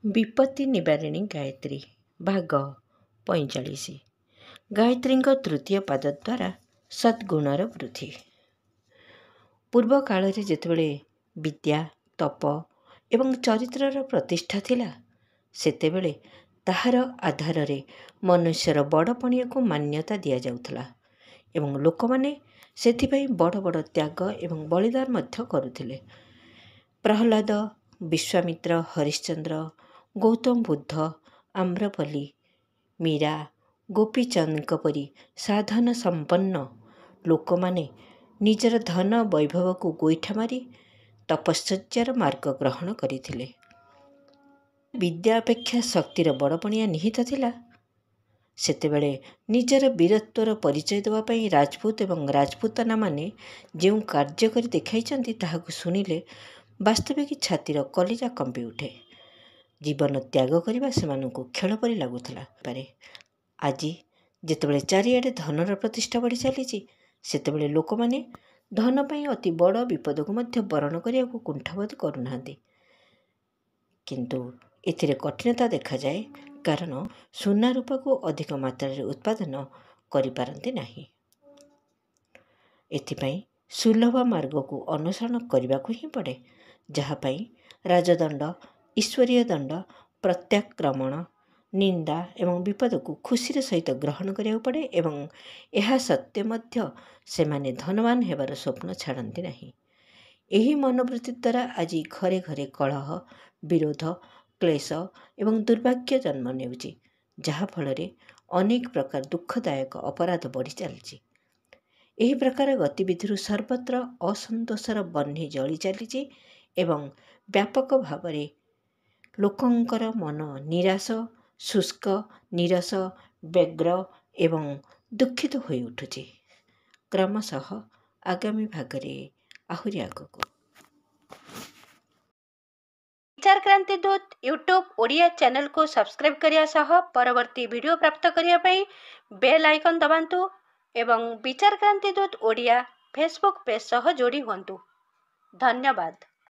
विपत्ति निवारिणी गायत्री भाग 45। गायत्री तृतीय पाद द्वारा सद्गुणर वृद्धि। पूर्व काल जेतेबेले विद्या तप एवं चरित्रर प्रतिष्ठा थिला सेतेबेले ताहार आधार रे मनुष्यर बड़पणिया को मान्यता दिया जाउथला एवं लोक माने सेथिपई बड़ बड़ त्याग एवं बलिदान मध्य करुथिले। प्रहलाद, विश्वामित्र, हरिश्चंद्र, गौतम बुद्ध, आम्रपल्ली, मीरा, गोपीचंद परी साधन संपन्न लोक माने निजर धन वैभव को गोईठा मारी तपश्चर्यार मार्ग ग्रहण करथिले। विद्या अपेक्षा शक्तिर बड़पणिया निहित थिला। सेतेबेले निजर वीरत्वर परिचय देवा पई राजपूत एवं राजपूतना माने जेउ कार्य करि देखाइचंती ताहाकु सुनिले वास्तविक छातीर कलिजा कंपी उठे। जीवन त्याग करने से खेल परि लगुला पारे। आज जितेबाला चारिआडे धनर प्रतिष्ठा बढ़ी चली सेतेबेले लोक माने धन पाई अति बड़ विपद को मध्य बरण करने को कुंठाबोध करूना, किंतु एथिरे कठिनता देखा जाए कारण सुना रूपा को अधिक मात्रा उत्पादन करि पारंती नाही। एथिपाई सुलभ मार्ग को अनुसरण करने को ही पड़े, जहाँपाई राजदंड, ईश्वरीय दंड, प्रत्याक्रमण, निंदा एवं विपद को खुशी सहित ग्रहण करिया पड़े एवं यह सत्य मध्य से माने धनवान हेबार स्वप्न छाड़ती नहीं। यही मनोवृत्ति द्वारा आज घरे घरे कलह, विरोध, क्लेश एवं दुर्भाग्य जन्म नेउची, जहा फलरे अनेक प्रकार दुखदायक अपराध बढ़ी चलछि। यही प्रकार गतिविधि सर्वत्र असंतोषर बन्ही जली चली एवं व्यापक भाव में लोकंकर मन निराश, शुष्क, निरस, व्यग्र एवं दुखित होई उठुछि। क्रमशः आगामी भागरे आहुरी आगको विचार क्रांति दूत यूट्यूब ओडिया चैनल को सब्सक्राइब करिया सह परवर्ती वीडियो प्राप्त करिया पई बेल आइकन दबांतु एवं विचार क्रांति दूत ओडिया फेसबुक पेज सह जोड़ी हुंतु। धन्यवाद।